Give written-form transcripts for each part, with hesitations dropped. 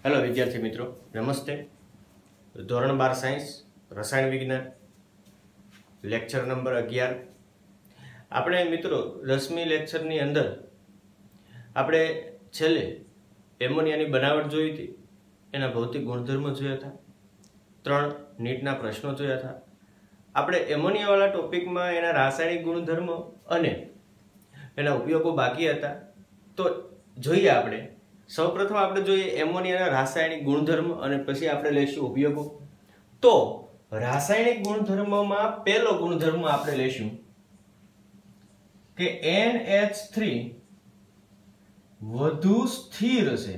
Hello विद्यार्थी मित्रों, नमस्ते। धोरण 12 साइंस रसायण विज्ञान लेक्चर नंबर 11 આપણે મિત્રો 10મી લેક્ચરની અંદર આપણે છેલ્લે એમોનિયાની બનાવટ જોઈ હતી, એના ભૌતિક ગુણધર્મો જોયા હતા, 3 નીટના પ્રશ્નો જોયા હતા। આપણે એમોનિયા વાળા ટોપિકમાં એના રાસાયણિક ગુણધર્મો અને એના ઉપયોગો બાકી હતા। તો જોઈએ આપણે સૌપ્રથમ આપણે જોઈએ એમોનિયાના રાસાયણિક ગુણધર્મ અને પછી આપણે લઈશું ઉપયોગો। તો રાસાયણિક ગુણધર્મમાં પહેલો ગુણધર્મ આપણે લઈશું કે NH3 વધુ સ્થિર છે।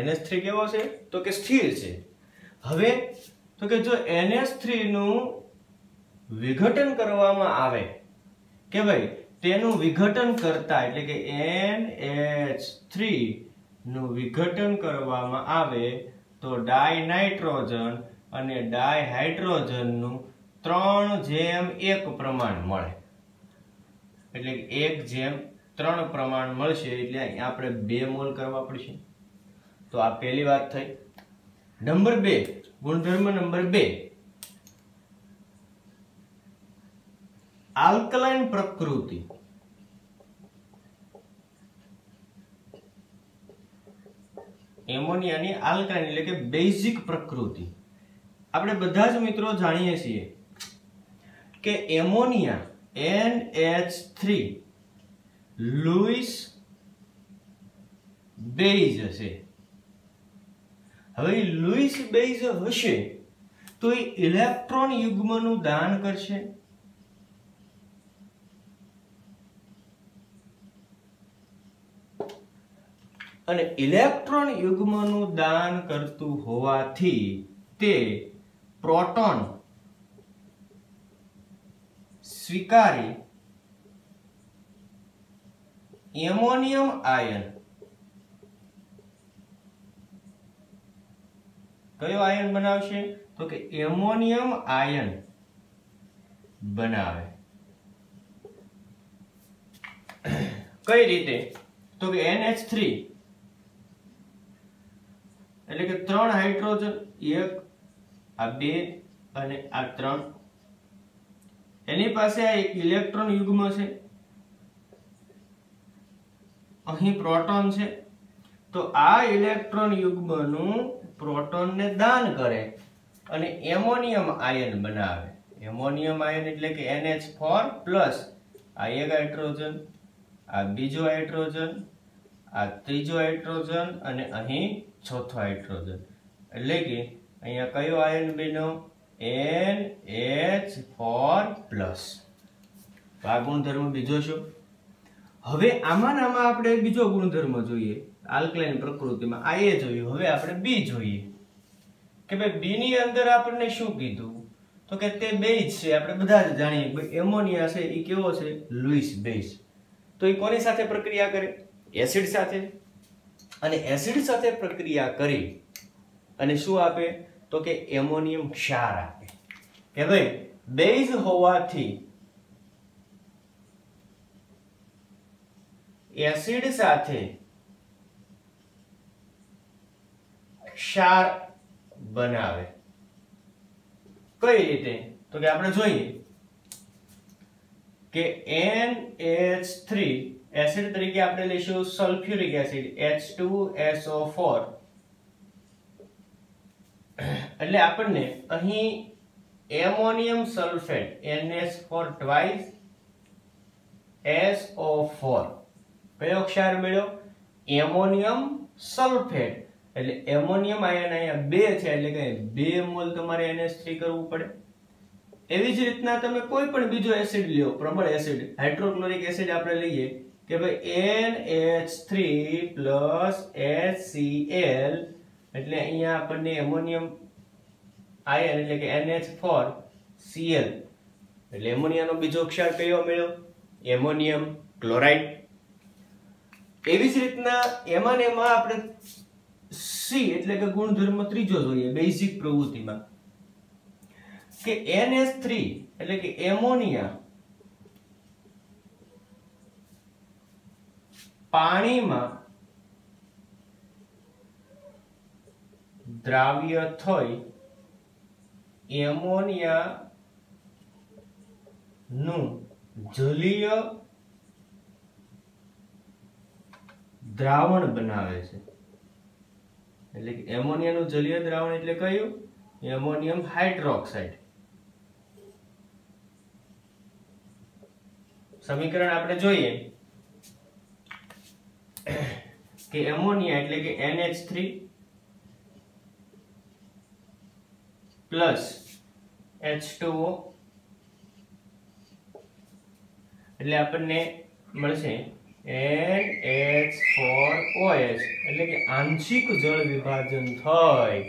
NH3 કેવો છે? તો કે સ્થિર છે। હવે તો કે જો NH3 નું વિઘટન કરવામાં આવે કે ભાઈ તેનું વિઘટન કરતા એટલે કે NH3 નું વિઘટન કરવામાં આવે તો ડાયનાઇટ્રોજન અને ડાયહાઇડ્રોજન નું 3:1 પ્રમાણ મળે, એટલે 1:3 પ્રમાણ મળશે, એટલે આપણે 2 મોલ કરવા પડશે। તો આ પહેલી વાત થઈ। નંબર 2, ગુણધર્મ નંબર 2, આલ્કલાઇન પ્રકૃતિ। એમોનિયાની આલ્કલાઇન એટલે કે બેઝિક પ્રકૃતિ। આપણે બધા જ મિત્રો જાણીએ છીએ કે એમોનિયા NH3 લुईस બેઝ હશે। હવે લुईस બેઝ હશે તો એ ઇલેક્ટ્રોન યુગ્મનું દાન કરશે। અને ઇલેક્ટ્રોન યુગ્મનું દાન કરતું હોવાથી તે પ્રોટોન સ્વીકારી એમોનિયમ આયન, કયો આયન બનાવશે? તો કે એમોનિયમ આયન બનાવે। કઈ રીતે? તો કે NH3 એટલે કે 3 હાઇડ્રોજન, 1 આ 2 અને આ 3, એની પાસે આ એક ઇલેક્ટ્રોન યુગ્મ છે, અહીં પ્રોટોન છે, તો આ ઇલેક્ટ્રોન યુગ્મનું પ્રોટોનને દાન કરે અને એમોનિયમ આયન બનાવે। એમોનિયમ આયન એટલે કે NH4 પ્લસ આ એક હાઇડ્રોજન, આ બીજો હાઇડ્રોજન, આ ત્રીજો હાઇડ્રોજન અને અહીં ચોથો હાઇડ્રોજન, એટલે કે અહીંયા કયો આયન બન્યો? NH4 plus. આ ગુણધર્મ બીજો છે। હવે આમાં આપણે બીજો ગુણધર્મ જોઈએ આલ્કલાઇન પ્રકૃતિમાં, આ એ જોયું। હવે આપણે બી જોઈએ કે ભાઈ બી ની અંદર આપણને શું કીધું? તો કે તે બેઝ છે, આપણે બધા જ જાણીએ કે એમોનિયા છે એ કેવો છે? લुईस બેઝ। તો એ કોની સાથે પ્રક્રિયા કરે? એસિડ સાથે। અને એસિડ સાથે પ્રક્રિયા કરી અને શું આપે? તો કે એમોનિયમ ક્ષાર આપે કે ભાઈ બેઝ હોવાથી એસિડ સાથે ક્ષાર બનાવે। કઈ રીતે? તો કે આપણે જોઈએ કે NH3 એસિડ તરીકે આપણે લઈશું સલ્ફ્યુરિક એસિડ H2SO4, એટલે આપણને અહીં ammonium sulphate NH4 twice SO4 કયો ક્ષાર મળ્યો? એમોનિયમ સલ્ફેટ, એટલે એમોનિયમ આયન અહીંયા 2 છે, એટલે કે 2 મોલ તમારે NH3 કરવું પડે। એવી જ રીતના તમે કોઈ પણ બીજો એસિડ લ્યો, પ્રબળ એસિડ હાઇડ્રોક્લોરિક એસિડ આપણે લઈએ કે ભાઈ NH3 પ્લસ HCl, એટલે અહીંયા આપણને એમોનિયમ આયન એટલે કે NH4Cl, એટલે એમોનિયાનો બીજો ક્ષાર કયો મળ્યો? Ammonium chloride. એવી જ રીતના એમાં ને એમાં આપણે સી એટલે કે ગુણધર્મ ત્રીજો જોઈએ બેઝિક પ્રવૃત્તિમાં કે NH3 એટલે કે એમોનિયા પાણીમાં દ્રાવ્ય થઈ એમોનિયા નું જલીય દ્રાવણ બનાવે છે. એટલે કે એમોનિયાનું જલીય દ્રાવણ એટલે કયું? Ammonium hydroxide. સમીકરણ આપણે જોઈએ કે એમોનિયા એટલે કે NH3 પ્લસ H2O એટલે આપણને મળશે NH4OH એટલે કે આંશિક જળ વિભાજન થઈ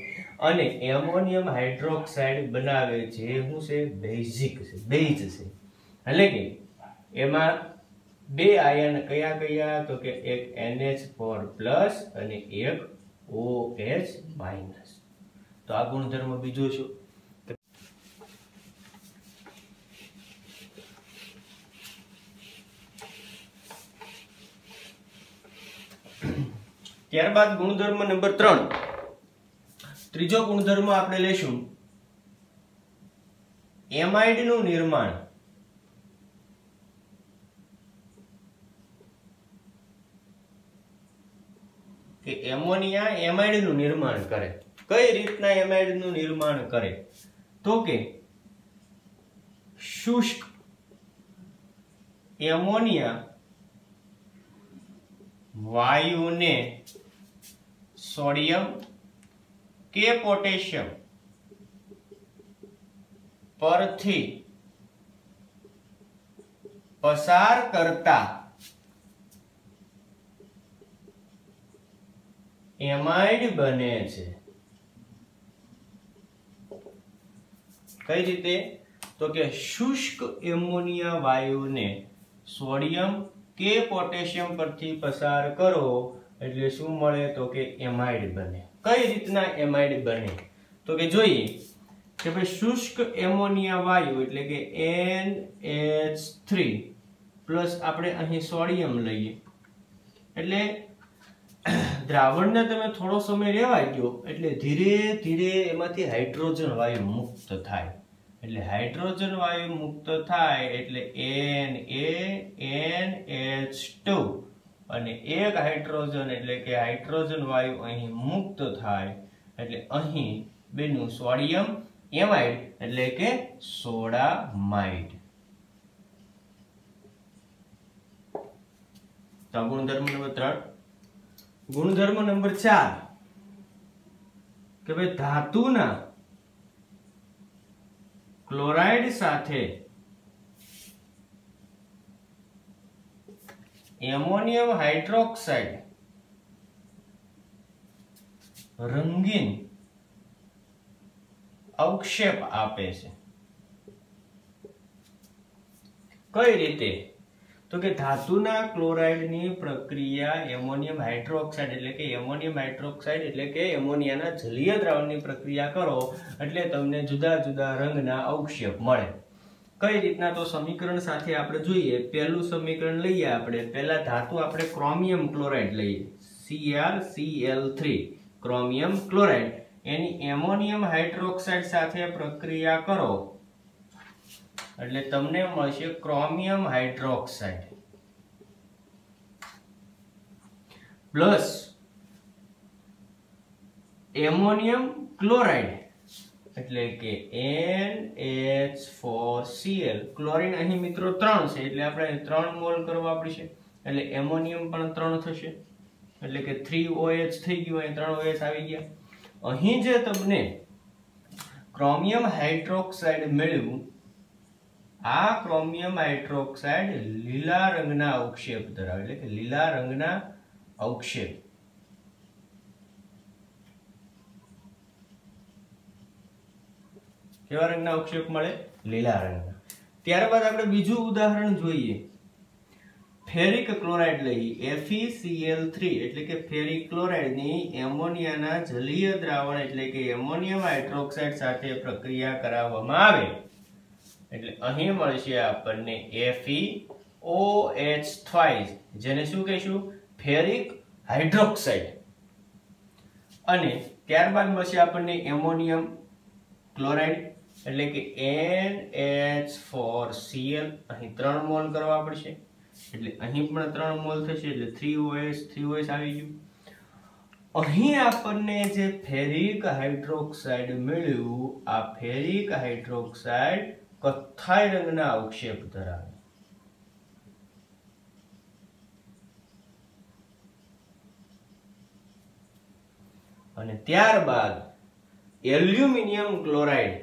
અને એમોનિયમ હાઇડ્રોક્સાઇડ બનાવે છે. શું છે? બેઝિક છે, બેઝ છે. એટલે કે એમાં બે આયન કયા કયા? તો કે એક NH4 પ્લસ અને એક OH માઇનસ. તો આ ગુણધર્મ બીજો શું? ત્યારબાદ ગુણધર્મ નંબર 3. ત્રીજો ગુણધર્મ આપણે લેશું એમાઇડ નું નિર્માણ. કે એમોનિયા એમાઇડ નું નિર્માણ કરે. કઈ રીતના એમાઇડ નું નિર્માણ કરે? તો કે શુષ્ક એમોનિયા વાયુને સોડિયમ કે પોટેશિયમ પરથી પસાર કરતા એમાઇડ બને છે. કઈ રીતે? તો કે શુષ્ક એમોનિયા વાયુને સોડિયમ કે પોટેશિયમ પરથી પસાર કરો એટલે શું મળે? તો કે એમાઇડ બને. કઈ રીતના એમાઇડ બને? તો કે જોઈએ કે ભાઈ શુષ્ક એમોનિયા વાયુ એટલે કે NH3 પ્લસ આપણે અહીં સોડિયમ લઈએ એટલે દ્રાવણને તમે થોડો સમય રહેવા દો એટલે ધીરે ધીરે એમાંથી હાઇડ્રોજન વાયુ મુક્ત થાય. એટલે હાઇડ્રોજન વાયુ મુક્ત થાય એટલે NaNH2 અને એક હાઇડ્રોજન એટલે કે હાઇડ્રોજન વાયુ અહીં મુક્ત થાય એટલે અહીં બેનું સોડિયમ એમાઇડ એટલે કે સોડામાઇડ. તો ગુણધર્મ નંબર 3. ગુણધર્મ નંબર 4 કે ભાઈ ધાતુના ક્લોરાઇડ સાથે એમોનિયમ હાઇડ્રોક્સાઇડ રંગીન અવક્ષેપ આપે છે. કઈ રીતે? તો કે ધાતુના ક્લોરાઇડની પ્રક્રિયા એમોનિયમ હાઇડ્રોક્સાઇડ એટલે કે એમોનિયાના જલીય દ્રાવણની પ્રક્રિયા કરો એટલે તમને જુદા જુદા રંગના અવક્ષેપ મળે. કઈ રીતના? તો સમીકરણ સાથે આપણે જોઈએ. પહેલું સમીકરણ લઈએ આપણે. પહેલા ધાતુ આપણે ક્રોમિયમ ક્લોરાઇડ લઈએ CrCl3 ક્રોમિયમ ક્લોરાઇડ એની એમોનિયમ હાઇડ્રોક્સાઇડ સાથે પ્રક્રિયા કરો એટલે તમને મળશે chromium hydroxide plus ammonium chloride એટલે કે NH4Cl. ક્લોરીન અહીં મિત્રો 3 છે એટલે આપણે 3 મોલ કરવા પડશે એટલે એમોનિયમ પણ 3 થશે એટલે કે 3OH થઈ ગયું. અહીં 3OH આવી ગયા. અહીં જે તમને ક્રોમિયમ હાઇડ્રોક્સાઇડ મળ્યું આ ક્રોમિયમ હાઇડ્રોક્સાઇડ લીલા રંગના અવક્ષેપ ધરાવે એટલે કે લીલા રંગના અવક્ષેપ. કેવા રંગના અવક્ષેપ મળે? લીલા રંગના. ત્યારબાદ આપણે બીજું ઉદાહરણ જોઈએ. ફેરિક ક્લોરાઇડ લઈએ FeCl3 એટલે કે ફેરિક ક્લોરાઇડની એમોનિયાના જલીય દ્રાવણ એટલે કે એમોનિયમ હાઇડ્રોક્સાઇડ સાથે પ્રક્રિયા કરાવવામાં આવે એટલે અહીં મળશે આપણને FeOH twice જેને શું કહીશું? Ferric hydroxide. અને ત્યારબાદ મળશે આપણને એમોનિયમ ક્લોરાઇડ એટલે કે NH4Cl અહીં 3 મોલ કરવા પડશે એટલે અહીં પણ 3 મોલ થશે એટલે 3OH આવી ગયું. અહીં આપણને જે ફેરિક હાઇડ્રોક્સાઇડ મળ્યું આ ફેરિક હાઇડ્રોક્સાઇડ કથ્થાઈ રંગના અવક્ષેપ ધરાવે અને ત્યારબાદ એલ્યુમિનિયમ ક્લોરાઇડ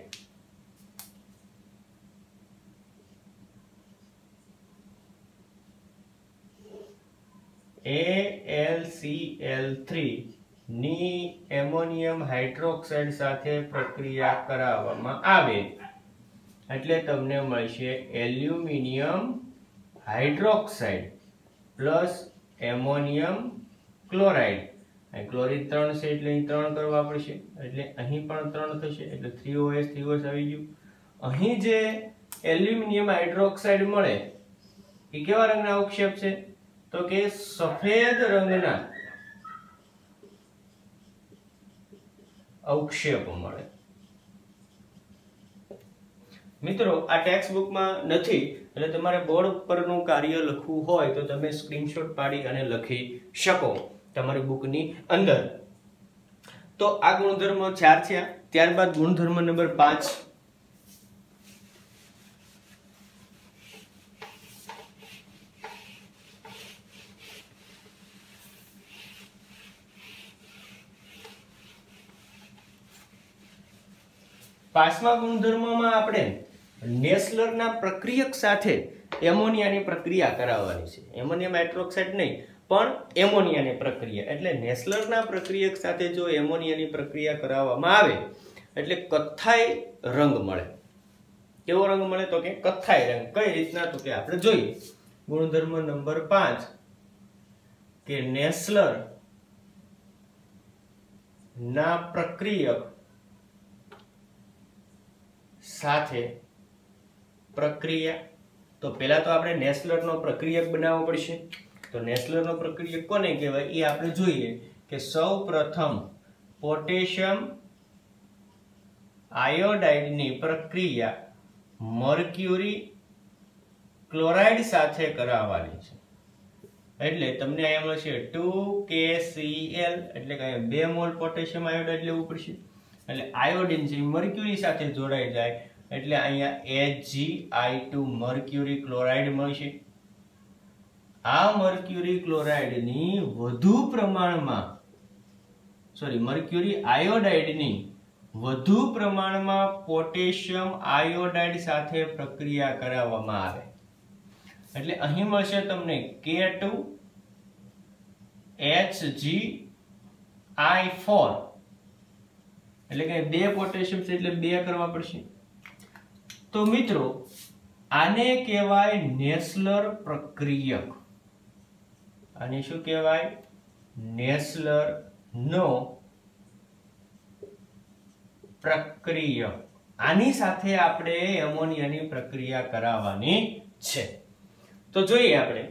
AlCl3 ની એમોનિયમ હાઇડ્રોક્સાઇડ સાથે પ્રક્રિયા કરાવવામાં આવે એટલે તમને મળશે aluminium hydroxide plus ammonium chloride. Chlorine 3 છે એટલે અહીં 3 કરવા પડશે એટલે અહીં પણ 3 થશે એટલે 3OH આવી ગયું. અહીં જે એલ્યુમિનિયમ હાઇડ્રોક્સાઇડ મળે એ કેવા રંગના અવક્ષેપ છે તો કે સફેદ રંગના અવક્ષેપ મળે. મિત્રો આ ટેક્સ્ટ બુકમાં નથી એટલે તમારે બોર્ડ પરનું કાર્ય લખવું હોય તો તમે સ્ક્રીનશોટ પાડી અને લખી શકો તમારી બુકની અંદર. તો આ ગુણધર્મ 4 છે. ત્યારબાદ ગુણધર્મ નંબર 5 પાંચમા ગુણધર્મમાં આપણે નેસલરના પ્રક્રિયક સાથે એમોનિયાની પ્રક્રિયા કરાવવાની છે. એમોનિયમ હાઇડ્રોક્સાઇડ નહીં પણ એમોનિયાની પ્રક્રિયા એટલે નેસલરના પ્રક્રિયક સાથે જો એમોનિયાની પ્રક્રિયા કરાવવામાં આવે એટલે કથ્થાઈ રંગ મળે. કેવો રંગ મળે તો કે કથ્થાઈ રંગ. કઈ રીતના તો કે આપણે જોઈએ ગુણધર્મ નંબર 5 કે નેસલર ના પ્રક્રિયક સાથે પ્રક્રિયા. તો પહેલા તો આપણે નેસલરનો પ્રક્રિયક બનાવવો પડશે. તો નેસલરનો પ્રક્રિયક કોને કહેવાય એ આપણે જોઈએ કે સૌપ્રથમ પોટેશિયમ આયોડાઇડની પ્રક્રિયા મર્ક્યુરી ક્લોરાઇડ સાથે કરાવવાની છે એટલે તમને અહીંયા મળશે 2KCl એટલે કે 2 મોલ પોટેશિયમ આયોડાઇડ લેવું પડશે એટલે આયોડિન છે મર્ક્યુરી સાથે જોડાઈ જાય એટલે અહીંયા HgI2 મર્ક્યુરી ક્લોરાઇડ મળશે. આ મર્ક્યુરી ક્લોરાઇડની વધુ પ્રમાણમાં મર્ક્યુરી આયોડાઇડની વધુ પ્રમાણમાં પોટેશિયમ આયોડાઇડ સાથે પ્રક્રિયા કરાવવામાં આવે એટલે અહીં મળશે તમને K2HgI4 એટલે કે 2 પોટેશિયમ છે એટલે 2 કરવા પડશે. તો મિત્રો આને કહેવાય નેસલર પ્રક્રિયક. આને શું કહેવાય નેસલર નો પ્રક્રિયક. આની સાથે આપણે એમોનિયાની પ્રક્રિયા કરાવવાની છે. તો જોઈએ આપણે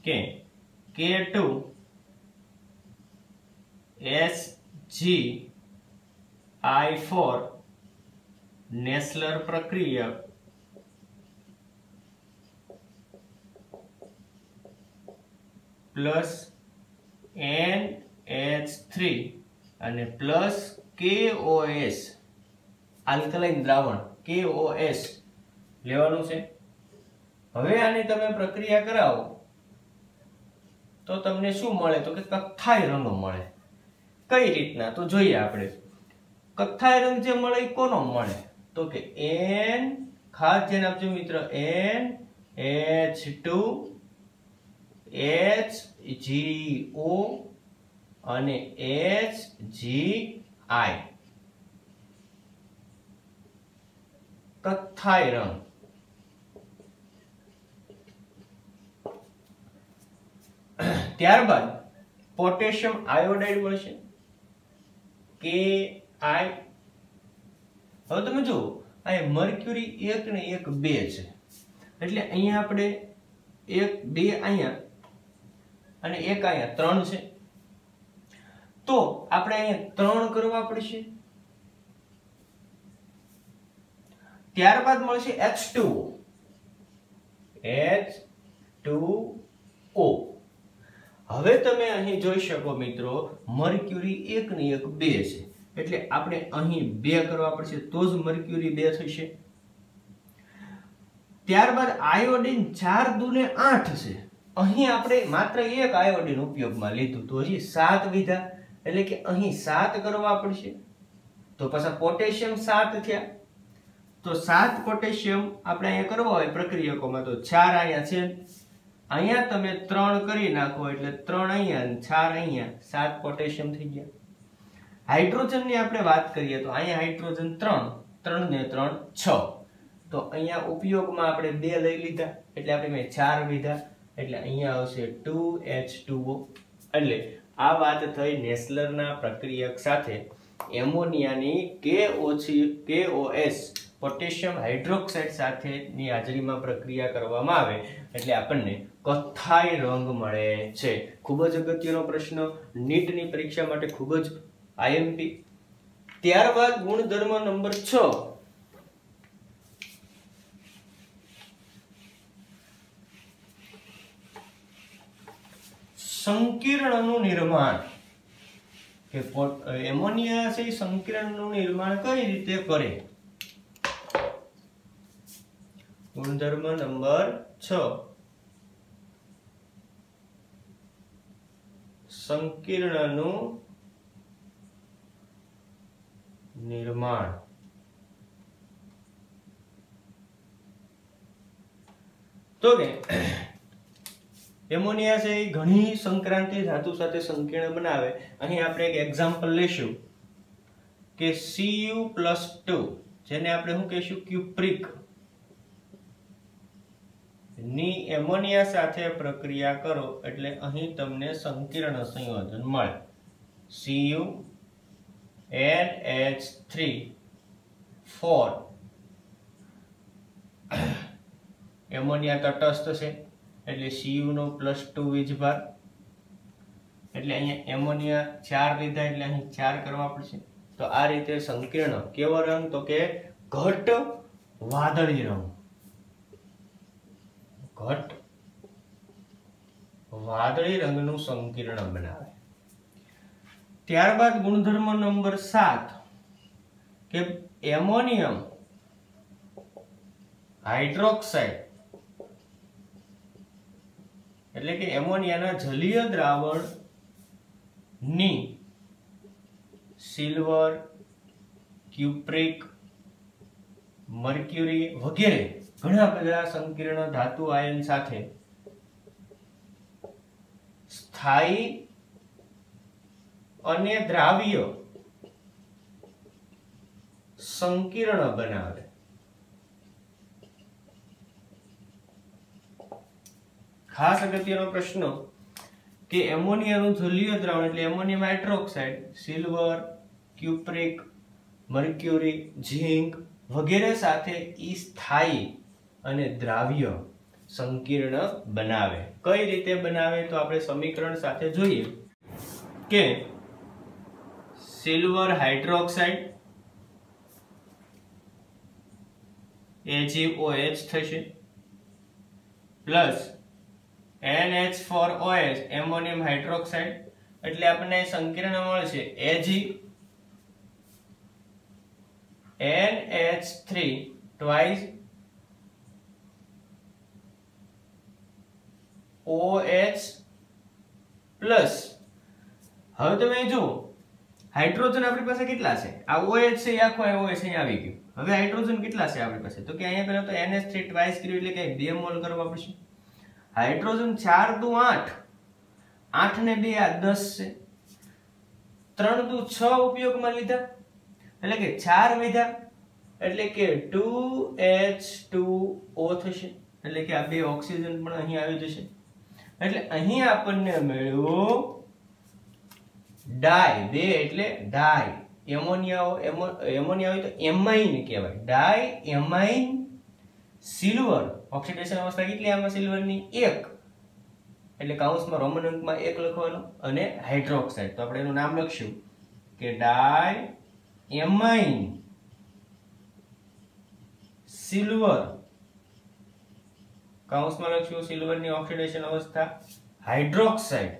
કે K2HgI4 નેસલર પ્રક્રિયક પ્લસ NH3 અને પ્લસ KOS આલ્કલાઇન દ્રાવણ KOS લેવાનું છે. હવે આની તમે પ્રક્રિયા કરાવો તો તમને શું મળે તો કે કથ્થાઈ રંગ મળે. કઈ રીતના તો જોઈએ આપણે. કથ્થાઈ રંગ જે મળે એ કોનો મળે તો કે N ખાસ ધ્યાન આપજો મિત્ર NH2HgO અને HgI કથ્થાઈ રંગ. ત્યારબાદ પોટેશિયમ આયોડાઇડ મળશે Ki. હવે તમે જુઓ અહીં મર્ક્યુરી 1 ને 1 2 છે એટલે અહીંયા આપણે 1 2 અહીંયા અને એક અહીંયા 3 છે, તો આપણે અહીંયા 3 કરવા પડશે. ત્યારબાદ મળશે H2O. H2O. હવે તમે અહીં જોઈ શકો મિત્રો, મર્ક્યુરી 1 ની 1 2 છે, એટલે આપણે અહીં 2 કરવા પડશે તો જ મર્ક્યુરી 2 થશે. ત્યારબાદ આયોડિન 4 દુને 8 છે, અહીં આપણે માત્ર એક આયોડિન ઉપયોગમાં લીધું તો હજી 7 વિધા, એટલે કે અહીં 7 કરવા પડશે. તો પાછા પોટેશિયમ 7 થયા, તો 7 પોટેશિયમ આપણે અહીંયા કરવા હોય પ્રક્રિયકોમાં તો 4 અહીંયા છે, અહીંયા તમે 3 કરી નાખો એટલે 3 અહીંયા અને 4 અહીંયા, 7 પોટેશિયમ થઈ ગયા. હાઇડ્રોજનની આપણે વાત કરીએ તો અહીંયા હાઇડ્રોજન 3, 3 ને 3 6, તો અહીંયા ઉપયોગમાં આપણે 2 લઈ લીધા એટલે આપણે 4 લીધા, એટલે અહીંયા આવશે 2H2O. એટલે આ વાત થઈ નેસલરના પ્રક્રિયક સાથે એમોનિયાની KOS પોટેશિયમ હાઇડ્રોક્સાઇડ સાથેની હાજરીમાં પ્રક્રિયા કરવામાં આવે એટલે આપણને કથ્થાઈ રંગ મળે છે. ખૂબ જ અગત્યનો પ્રશ્ન, નીટની પરીક્ષા માટે ખૂબ જ IMP. ત્યારબાદ ગુણધર્મ નંબર 6, સંકીર્ણનું નિર્માણ. કે એમોનિયા છે સંકીર્ણનું નિર્માણ કઈ રીતે કરે. ગુણધર્મ નંબર 6, સંકીર્ણનું નિર્માણ. તો કે એમોનિયા છે એ ઘણી સંક્રાંતિ ધાતુ સાથે સંકીર્ણ બનાવે. અહીં આપણે એક એક્ઝામ્પલ લેશું કે Cu+2 જેને આપણે શું કહીશું ક્યુપ્રિક ની એમોનિયા સાથે પ્રક્રિયા કરો એટલે અહીં તમને સંકીર્ણ સંયોજન મળે. CuNH3 એમોનિયા તટસ્થ છે એટલે Cu નો +2 વીજભાર, એટલે અહીંયા એમોનિયા 4 લીધા એટલે અહીં 4 કરવા પડશે. તો આ રીતે સંકીર્ણ કેવો રંગ, તો કે ઘટ વાદળી રંગ, ઘટ વાદળી રંગનું સંકીર્ણ બનાવે. ત્યારબાદ ગુણધર્મ નંબર 7 કે એમોનિયમ હાઇડ્રોક્સાઇડ એટલે કે એમોનિયાના જલીય દ્રાવણ ની સિલ્વર, ક્યુપ્રિક, મર્ક્યુરી વગેરે ઘણા બધા સંકીર્ણ ધાતુ આયન સાથે સ્થાયી અને દ્રાવ્ય સંકીર્ણ બનાવે. ખાસ અગત્યનો પ્રશ્ન કે એમોનિયાનું જલીય દ્રાવણ એટલે ammonium hydroxide, silver, cupric, mercury, zinc વગેરે સાથે ઈ સ્થાયી અને દ્રાવ્ય સંકીર્ણ બનાવે. કઈ રીતે બનાવે તો આપણે સમીકરણ સાથે જોઈએ કે સિલ્વર હાઇડ્રોક્સાઇડ AgOH થશે પ્લસ NH4OH એમોનિયમ હાઇડ્રોક્સાઇડ એટલે આપણને સંકીર્ણ મળશે Ag NH3 twice OH plus. હવે તમે જુઓ હાઇડ્રોજન આપણી પાસે કેટલા છે, આ OH છે એ આખો OH અહીં આવી ગયું. હવે હાઇડ્રોજન કેટલા છે આપણી પાસે, તો કે અહીંયા પહેલા તો NH3 ટ્વાઇસ કર્યું એટલે કે 2 મોલ કરવા પડશે. હાઇડ્રોજન 4 દુ 8, 8 ને 2 આ 10 છે, 3 દુ 6 ઉપયોગમાં લીધા એટલે કે 4 લીધા એટલે કે 2H2O થશે, એટલે કે આ 2 ઓક્સિજન પણ અહીં આવી જશે. એટલે અહીં આપણને મળ્યું ડાય, 2 એટલે ડાય, એમોનિયા હોય તો એમાઇન કહેવાય, ડાય એમાઇન સિલ્વર. ઓક્સિડેશન અવસ્થા કેટલી આમાં સિલ્વરની 1, એટલે કૌંસમાં રોમન અંકમાં 1 લખવાનો અને હાઇડ્રોક્સાઇડ તો આપણે એનું નામ લખશું કે ડાયએમાઇન સિલ્વર કૌંસમાં લખશું સિલ્વરની ઓક્સિડેશન અવસ્થા હાઇડ્રોક્સાઇડ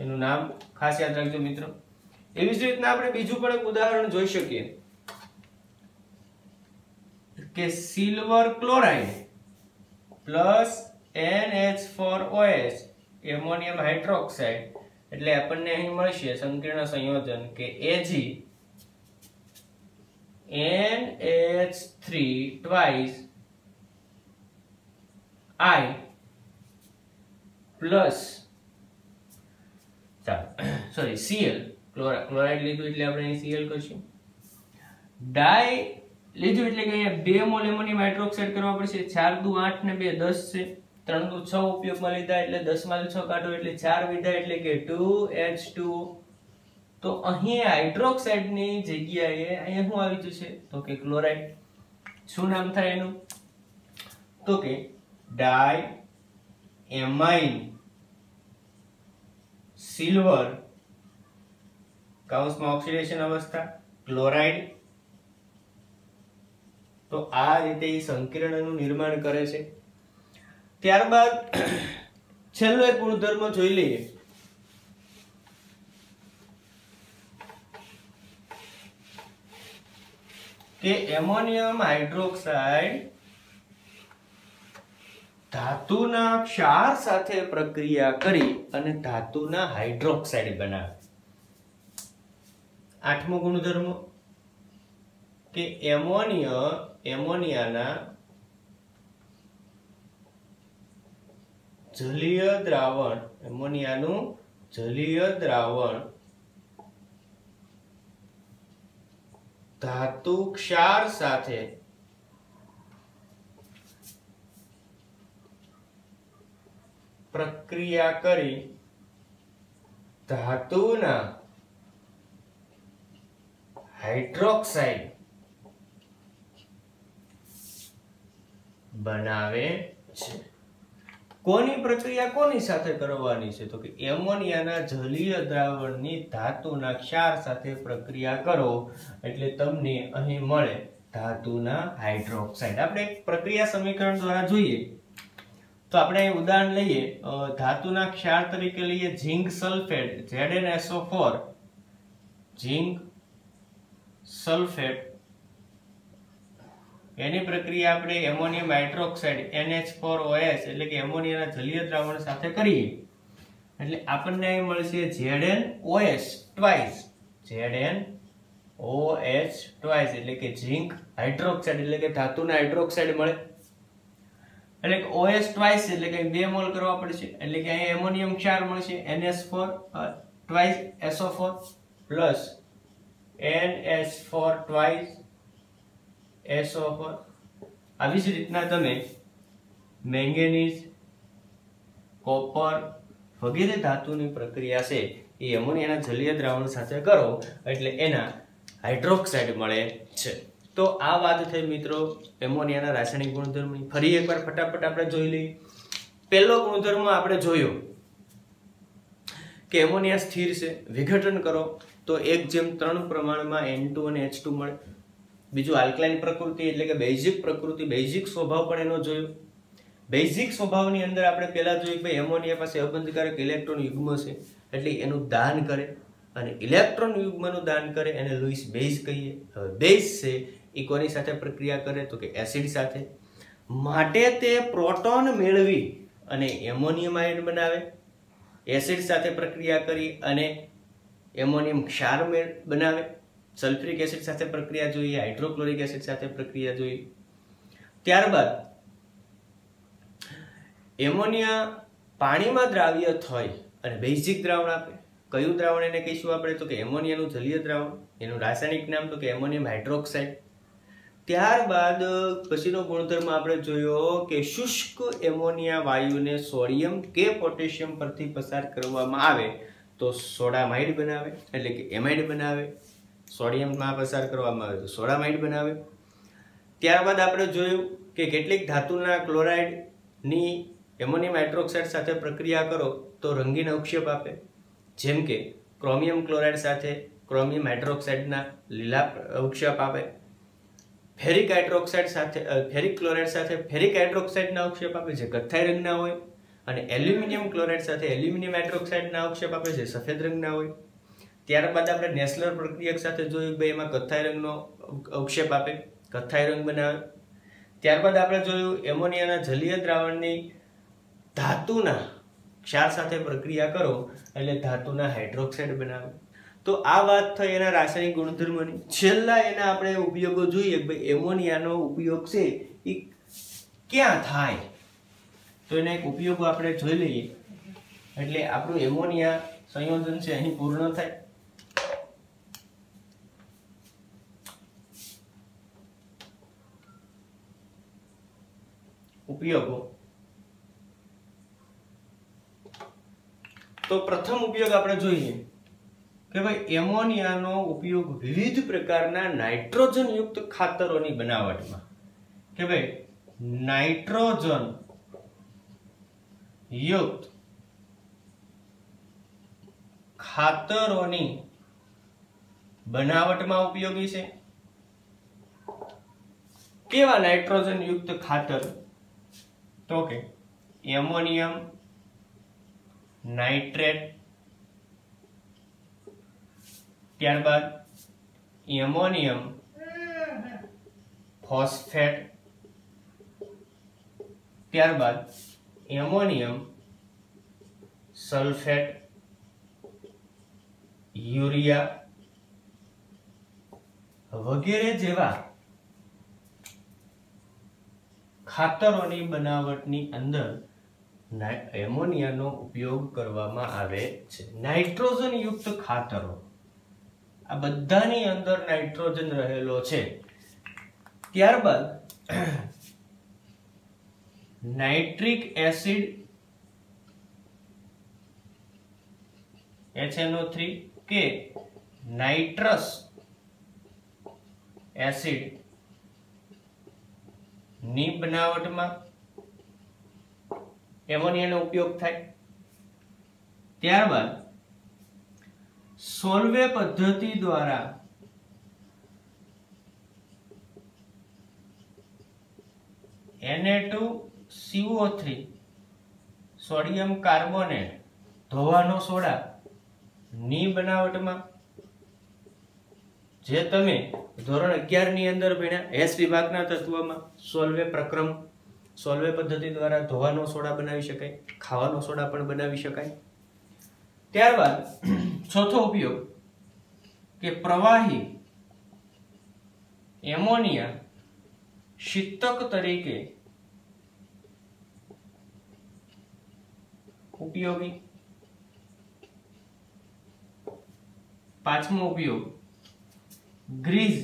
એનું નામ ખાસ યાદ રાખજો મિત્રો એવી જ રીતના આપણે બીજું પણ એક ઉદાહરણ જોઈ શકીએ કે silver chloride plus NH4OH ammonium hydroxide એટલે આપણને અહીં મળશે સંકીર્ણ સંયોજન કે Ag NH3 twice I plus Cl chloride લીધું એટલે આપણે અહીં Cl કરશું ડાઈ લીધું એટલે કે અહીંયા 2 મોલ એમોનિયમ હાઇડ્રોક્સાઇડ કરવા પડશે 4 દુ 8 ને 2 10 છે 3 દુ 6 ઉપયોગમાં લીધા એટલે 10 માંથી 6 કાઢો એટલે 4 વિધા એટલે કે 2H2 તો અહીં હાઇડ્રોક્સાઇડ ની જગ્યાએ અહીંયા શું આવી જશે તો કે ક્લોરાઇડ શું નામ થાય એનું તો કે ડાયએમાઇન સિલ્વર કૌંસમાં ઓક્સિડેશન અવસ્થા ક્લોરાઇડ તો આ રીતે એ સંકીર્ણનું નિર્માણ કરે છે ત્યારબાદ છેલ્લો એક ગુણધર્મ જોઈ લઈએ કે એમોનિયમ હાઇડ્રોક્સાઇડ ધાતુના ક્ષાર સાથે પ્રક્રિયા કરી અને ધાતુના હાઇડ્રોક્સાઇડ બનાવે આઠમો ગુણધર્મ કે એમોનિયાના જલીય દ્રાવણ એમોનિયાનું જલીય દ્રાવણ ધાતુ ક્ષાર સાથે પ્રક્રિયા કરી ધાતુના હાઇડ્રોક્સાઇડ બનાવે છે કોની પ્રક્રિયા કોની સાથે કરવાની છે તો કે એમોનિયાના જલીય દ્રાવણની ધાતુના ક્ષાર સાથે પ્રક્રિયા કરો એટલે તમને અહીં મળે ધાતુના હાઇડ્રોક્સાઇડ આપણે એક પ્રક્રિયા સમીકરણ દ્વારા જોઈએ તો આપણે ઉદાહરણ લઈએ ધાતુના ક્ષાર તરીકે લઈએ zinc sulphate ZnSO4 zinc sulphate એની પ્રક્રિયા આપણે એમોનિયમ હાઇડ્રોક્સાઇડ NH4OH એટલે કે એમોનિયાના જલીય દ્રાવણ સાથે કરીએ એટલે આપણને અહીં મળશે ZnOH twice એટલે કે ઝિંક હાઇડ્રોક્સાઇડ એટલે કે ધાતુના હાઇડ્રોક્સાઇડ મળે એટલે કે OH twice એટલે કે 2 મોલ કરવા પડશે એટલે કે અહીં એમોનિયમ ક્ષાર મળશે NH4 twice SO4 plus NH4 twice SO4 આવી જ રીતના તમે મેંગેનીઝ કોપર વગેરે ધાતુની પ્રક્રિયા છે એ એમોનિયાના જલીય દ્રાવણ સાથે કરો એટલે એના હાઇડ્રોક્સાઇડ મળે છે તો આ વાત થઈ મિત્રો એમોનિયાના રાસાયણિક ગુણધર્મની ફરી એકવાર ફટાફટ આપણે જોઈ લઈએ પહેલો ગુણધર્મ આપણે જોયો કે એમોનિયા સ્થિર છે વિઘટન કરો તો 1:3 પ્રમાણમાં N2 અને H2 મળે બીજું આલ્કલાઇન પ્રકૃતિ એટલે કે બેઝિક પ્રકૃતિ બેઝિક સ્વભાવ પણ એનો જોયો બેઝિક સ્વભાવની અંદર આપણે પહેલા જોયું કે એમોનિયા પાસે અબંધકારક ઇલેક્ટ્રોન યુગ્મ છે એટલે એનું દાન કરે અને ઇલેક્ટ્રોન યુગ્મનું દાન કરે એને લુઈસ બેઝ કહીએ હવે બેઝ છે એ કોની સાથે પ્રક્રિયા કરે તો કે એસિડ સાથે માટે તે પ્રોટોન મેળવી અને એમોનિયમ આયન બનાવે એસિડ સાથે પ્રક્રિયા કરી અને એમોનિયમ ક્ષાર બનાવે સલ્ફ્યુરિક એસિડ સાથે પ્રક્રિયા જોઈએ હાઇડ્રોક્લોરિક એસિડ સાથે પ્રક્રિયા જોઈએ ત્યારબાદ એમોનિયા પાણીમાં દ્રાવ્ય થઈ અને બેઝિક દ્રાવણ આપે કયું દ્રાવણ એને કહીશું આપણે તો કે એમોનિયાનું જલીય દ્રાવણ એનું રાસાયણિક નામ તો કે એમોનિયમ હાઇડ્રોક્સાઇડ ત્યારબાદ પછીનો ગુણધર્મ આપણે જોયો કે શુષ્ક એમોનિયા વાયુને સોડિયમ કે પોટેશિયમ પરથી પસાર કરવામાં આવે તો સોડામાઇડ બનાવે એટલે કે એમાઇડ બનાવે સોડિયમમાં પસાર કરવામાં આવે તો સોડામાઇડ બનાવે ત્યારબાદ આપણે જોયું કે કેટલીક ધાતુના ક્લોરાઇડની એમોનિયમ હાઇડ્રોક્સાઇડ સાથે પ્રક્રિયા કરો તો રંગીન અવક્ષેપ આપે, જેમ કે ક્રોમિયમ ક્લોરાઇડ સાથે ક્રોમિયમ હાઇડ્રોક્સાઇડના લીલા અવક્ષેપ આપે, ફેરિક હાઇડ્રોક્સાઇડ સાથે ફેરિક ક્લોરાઇડ સાથે ફેરિક હાઇડ્રોક્સાઇડના અવક્ષેપ આપે જે કથ્થાઈ રંગના હોય, અને એલ્યુમિનિયમ ક્લોરાઇડ સાથે એલ્યુમિનિયમ હાઇડ્રોક્સાઇડના અવક્ષેપ આપે જે સફેદ રંગના હોય. ત્યારબાદ આપણે નેસલર પ્રક્રિયા સાથે જોયું કે એમાં કથ્થાઈ રંગનો અવક્ષેપ આપે, કથ્થાઈ રંગ બનાવે. ત્યારબાદ આપણે જોયું એમોનિયાના જલીય દ્રાવણની ધાતુના ક્ષાર સાથે પ્રક્રિયા કરો એટલે ધાતુના હાઇડ્રોક્સાઇડ બનાવે. તો આ વાત થઈ એના રાસાયણિક ગુણધર્મોની. છેલ્લા એના આપણે ઉપયોગો જોઈએ કે ભાઈ એમોનિયાનો ઉપયોગ છે એ ક્યાં થાય, તો એના એક ઉપયોગો આપણે જોઈ લઈએ એટલે આપણું એમોનિયા સંયોજન છે અહીં પૂર્ણ થાય. ઉપયોગો. તો પ્રથમ ઉપયોગ આપણે જોઈએ કે ભાઈ એમોનિયાનો ઉપયોગ વિવિધ પ્રકારના નાઇટ્રોજન યુક્ત ખાતરોની બનાવટમાં, કે ભાઈ નાઇટ્રોજન યુક્ત ખાતરોની બનાવટમાં ઉપયોગી છે. કેવા નાઇટ્રોજન યુક્ત ખાતર? તો કે એમોનિયમ નાઇટ્રેટ, ત્યારબાદ એમોનિયમ ફોસ્ફેટ, ત્યારબાદ એમોનિયમ સલ્ફેટ, યુરિયા વગેરે જેવા ખાતરોની બનાવટની અંદર એમોનિયાનો ઉપયોગ કરવામાં આવે છે. નાઇટ્રોજન યુક્ત ખાતરો, આ બધાની અંદર નાઇટ્રોજન રહેલો છે. ત્યારબાદ નાઇટ્રિક એસિડ HNO3 કે નાઇટ્રસ એસિડ ની બનાવટમાં એમોનિયાનો ઉપયોગ થાય. ત્યારબાદ સોલ્વે પદ્ધતિ દ્વારા Na2CO3 સોડિયમ કાર્બોનેટ ધોવાનો સોડા ની બનાવટમાં, જે તમે ધોરણ 11 ની અંદર ભણ્યા એસ વિભાગના તત્વમાં સોલ્વે પ્રક્રમ, સોલ્વે પદ્ધતિ દ્વારા ધોવાનો સોડા બનાવી શકાય, ખાવાનો સોડા પણ બનાવી શકાય. ત્યારબાદ ચોથો ઉપયોગ કે પ્રવાહી એમોનિયા શીતક તરીકે ઉપયોગી. પાંચમો ઉપયોગ ગ્રીઝ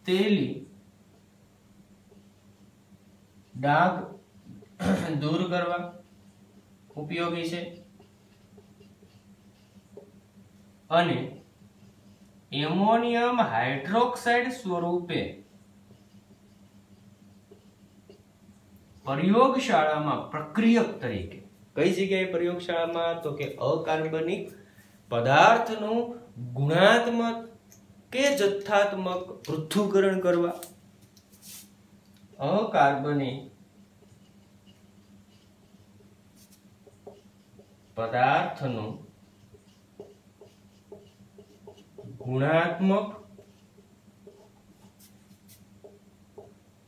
તેલી ડાઘ દૂર કરવા ઉપયોગી છે. અને એમોનિયમ હાઇડ્રોક્સાઇડ સ્વરૂપે પ્રયોગશાળામાં પ્રક્રિયક તરીકે, કઈ જગ્યાએ પ્રયોગશાળામાં? તો કે અકાર્બનિક પદાર્થનું ગુણાત્મક કે જથ્થાત્મક પૃથ્થકરણ કરવા, અકાર્બનિક પદાર્થનું ગુણાત્મક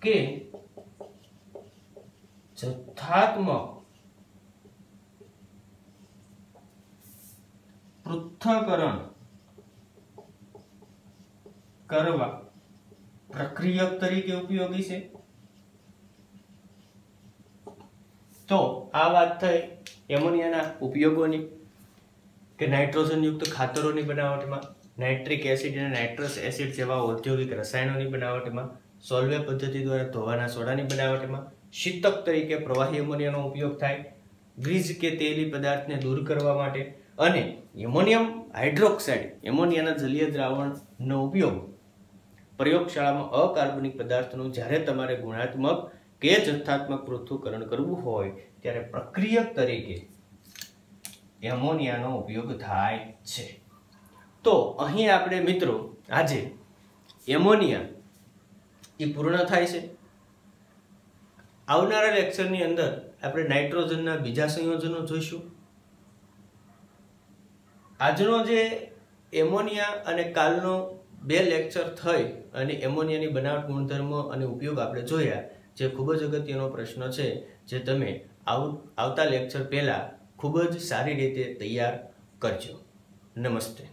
કે જથ્થાત્મક પૃથ્થકરણ કરવા પ્રક્રિયક તરીકે ઉપયોગી છે. તો આ વાત થઈ એમોનિયાના ઉપયોગોની, કે નાઇટ્રોજન યુક્ત ખાતરોની બનાવટમાં, નાઇટ્રિક એસિડ અને નાઇટ્રસ એસિડ જેવા ઔદ્યોગિક રસાયણોની બનાવટમાં, સોલ્વે પદ્ધતિ દ્વારા ધોવાના સોડાની બનાવટમાં, શીતક તરીકે પ્રવાહી એમોનિયાનો ઉપયોગ થાય, ગ્રીઝ કે તેલી પદાર્થને દૂર કરવા માટે, અને એમોનિયમ હાઇડ્રોક્સાઇડ એમોનિયાના જલીય દ્રાવણનો ઉપયોગ પ્રયોગશાળામાં અકાર્બનિક પદાર્થનું જ્યારે તમારે ગુણાત્મક કે જથ્થાત્મક પૃથ્થકરણ કરવું હોય ત્યારે પ્રક્રિયક તરીકે એમોનિયાનો ઉપયોગ થાય છે. તો અહીં આપણે મિત્રો આજે એમોનિયા એ પૂર્ણ થાય છે. આવનારા લેક્ચરની અંદર આપણે નાઇટ્રોજનના બીજા સંયોજનો જોઈશું. આજનો જે એમોનિયા અને કાલનો 2 લેક્ચર થઈ અને એમોનિયાની બનાવટ ગુણધર્મ અને ઉપયોગ આપણે જોયા, જે ખૂબ જ અગત્યનો પ્રશ્ન છે, જે તમે આવતા લેક્ચર પહેલા ખૂબ જ સારી રીતે તૈયાર કરજો. નમસ્તે.